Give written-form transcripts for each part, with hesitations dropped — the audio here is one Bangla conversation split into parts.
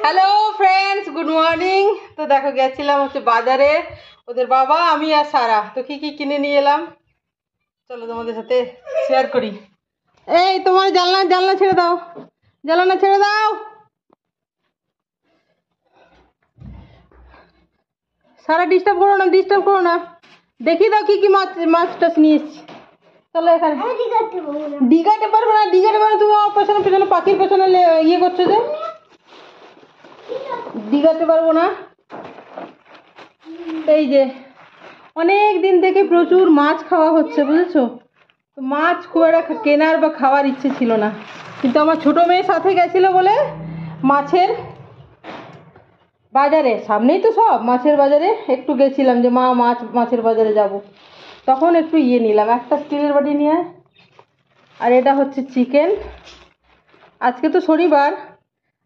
Hello friends, good morning. তো দেখো গেছিলাম হচ্ছে বাজারে, ওদের বাবা, আমি আর সারা। তো কি কি কিনে নিয়ে এলাম চলো তোমাদের সাথে শেয়ার করি। এই তোমার জানলা জানলা ছেড়ে দাও, জানলা ছেড়ে দাও। সারা ডিস্টার্ব করো না, ডিস্টার্ব করো না। দেখি দাও কি কি মাছ মাছ টাছ নিয়ে এসছি। চলো এখানে। ডিগাতে পারবে না, ডিগাতে পারবে তুমি আমার পেছনে পেছনে পাখির পেছনে ইয়ে করছো যে। ডিগাতে পারবো না। এই যে অনেক দিন থেকে প্রচুর মাছ খাওয়া হচ্ছে, বুঝেছো? তো মাছ খুব একটা কেনার বা খাওয়ার ইচ্ছে ছিল না, কিন্তু আমার ছোটো মেয়ের সাথে গেছিলো বলে মাছের বাজারে, সামনেই তো সব, মাছের বাজারে একটু গেছিলাম যে মা মাছের বাজারে যাব। তখন একটু ইয়ে নিলাম, একটা স্টিলের বাটি নিয়ে। আর এটা হচ্ছে চিকেন। আজকে তো শনিবার,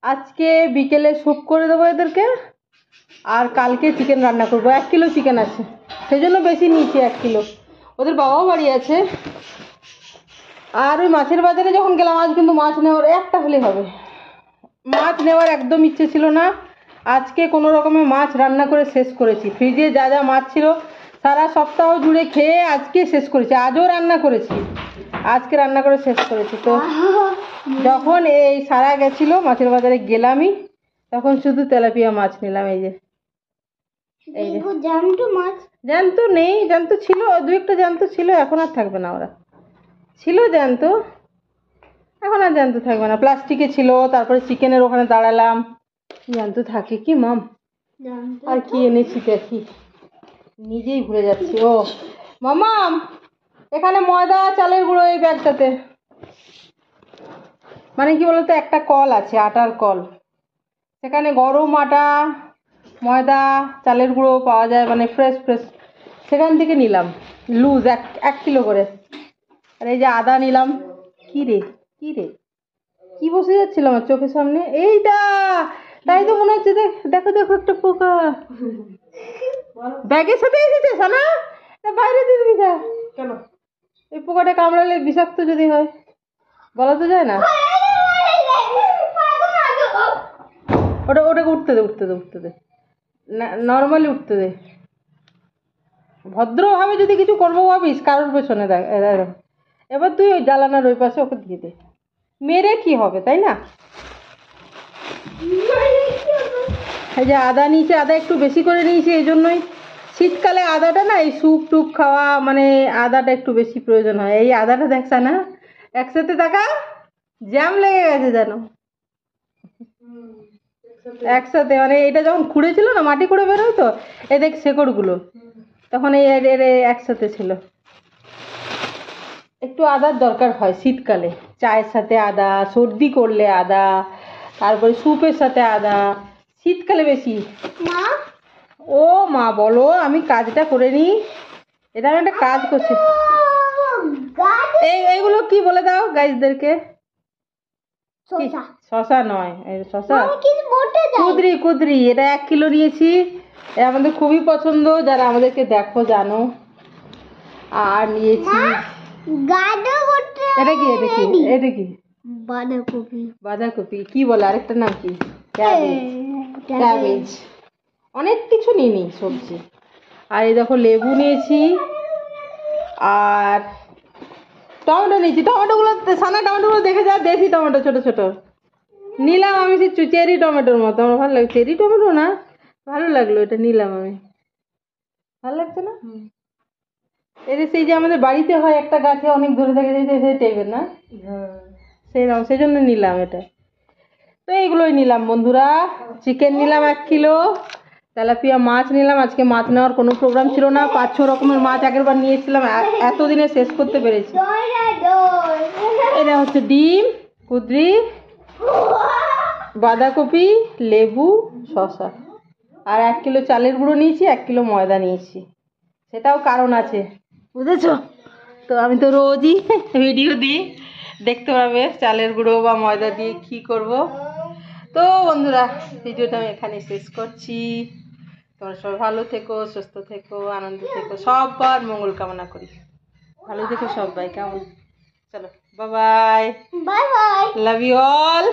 আজকে বিকেলে স্যুপ করে দেবো এদেরকে, আর কালকে চিকেন রান্না করবো। 1 কিলো চিকেন আছে, সেই জন্য বেশি নিয়েছি 1 কিলো। ওদের বাবাও বাড়ি আছে। আর ওই মাছের বাজারে যখন গেলাম, আজ কিন্তু মাছ নেওয়ার একটা হলেই হবে, মাছ নেওয়ার একদম ইচ্ছে ছিল না। আজকে কোনো রকমের মাছ রান্না করে শেষ করেছি। ফ্রিজে যা যা মাছ ছিল সারা সপ্তাহ জুড়ে খেয়ে আজকে শেষ করেছি। আজও রান্না করেছি, আজকে রান্না করে শেষ করেছি। তো যখন এই সারা গেছিলো মাছের বাজারে গেলামই, তখন শুধু তেলাপিয়া মাছ নিলাম। এই যে এই যে জ্যান্ত মাছ, জ্যান্ত নেই, জ্যান্ত ছিল, 2-1টা জ্যান্ত ছিল, এখন আর থাকবে না। ওরা ছিল জ্যান্ত, এখন আর জ্যান্ত থাকবে না। প্লাস্টিকে ছিল, তারপরে চিকেনের ওখানে দাঁড়ালাম, জ্যান্ত থাকে কি মাম? আর কি এনেছি দেখি, নিজেই ভুলে যাচ্ছি। ও মামাম, এখানে ময়দা চালের গুঁড়ো এই ব্যাগটাতে। মানে কি বলতো, একটা কল আছে, আটার কল, সেখানে গরম আটা, ময়দা, চালের গুঁড়ো পাওয়া যায়, মানে ফ্রেশ ফ্রেশ, সেখান থেকে নিলাম লুজ 1 কিলো করে। আর এই যে আদা নিলাম। কি রে কি রে, কি বসে যাচ্ছিল আমার চোখের সামনে? এইটা, তাই তো মনে হচ্ছে। দেখো দেখো একটা পোকা ব্যাগের সাথে এসেছে। সানা, বাইরে দিয়ে দিবি যা। কেন? এই পোকাটা কামড়ালে বিষাক্ত যদি হয়, বলা তো যায় না। ওটাকে উঠতে দে, উঠতে দে, উঠতে দে, নর্মালি উঠতে দে। ভদ্রভাবে যদি কিছু করবো ভাবিস, কারোর পেছনে দেখ। এবার তুই ওই জ্বালানার ওই পাশে ওকে দিয়ে দে, মেরে কি হবে, তাই না? এই যে আদা নিয়েছি, আদা একটু বেশি করে নিয়েছি, এই জন্যই শীতকালে আদাটা না, এই স্যুপ টুপ খাওয়া মানে আদাটা একটু বেশি প্রয়োজন হয়। এই আদাটা দেখছ না, একসাথে থাকা জ্যাম লেগে গেছে যেন, একসাথে। মানে এটা যখন খুঁড়েছিল না, মাটি খুঁড়ে বেরোয় তো, এই দেখ শেকড়গুলো, তখন এই একসাথে ছিল। একটু আদার দরকার হয় শীতকালে, চায়ের সাথে আদা, সর্দি করলে আদা, তারপরে স্যুপের সাথে আদা, শীতকালে বেশি। মা, ও মা বলো, আমি কাজটা করে নিই। এটা আমি একটা কাজ করছি। এইগুলো কি বলে দাও গাইজদেরকে? শশা নয়, শশা কুদরি, কুদরি। এটা 1 কিলো নিয়েছি, এটা আমাদের খুবই পছন্দ, যারা আমাদেরকে দেখো জানো। আর নিয়েছি এটা কি, এটা কি, এটা কি? বাঁধাকপি। বাঁধাকপি কি বলে আরেকটা নাম কি? ক্যাবেজ। ক্যাবেজ। অনেক কিছু নিয়ে নিই সবজি। আর এই দেখো লেবু নিয়েছি, আর টমেটো নিয়েছি। টমেটোগুলো সানা, টমেটোগুলো দেখে যা, দেশি টমেটো, ছোট ছোট নিলাম আমি। সেই চেরি টমেটোর মতো আমার ভালো লাগে। চেরি টমেটো না, ভালো লাগলো, এটা নিলাম আমি। ভালো লাগছে না? এটা সেই যে আমাদের বাড়িতে হয় একটা গাছে, অনেক ধরে থাকে, সেই টাইপের না, সেইরকম, সেই জন্য নিলাম এটা। তো এইগুলোই নিলাম বন্ধুরা। চিকেন নিলাম 1 কিলো, তেলাপিয়া মাছ নিলাম। আজকে মাছ নেওয়ার কোনো প্রোগ্রাম ছিল না, 5-6 রকমের মাছ আগের বার নিয়েছিলাম, এতদিনে শেষ করতে পেরেছি। এটা হচ্ছে ডিম, কুদরি, বাঁধাকপি, লেবু, শসা। আর 1 কিলো চালের গুঁড়ো নিয়েছি, 1 কিলো ময়দা নিয়েছি। সেটাও কারণ আছে, বুঝেছো? তো আমি তো রোজই ভিডিও দিই, দেখতে পাবে চালের গুঁড়ো বা ময়দা দিয়ে কী করব। তো বন্ধুরা, ভিডিওটা আমি এখানে শেষ করছি। তোমরা সবাই ভালো থেকো, সুস্থ থেকো, আনন্দ থেকো, সবার মঙ্গল কামনা করি। ভালো থেকো সবাই, কেমন? চলো bye bye, bye bye, love you all.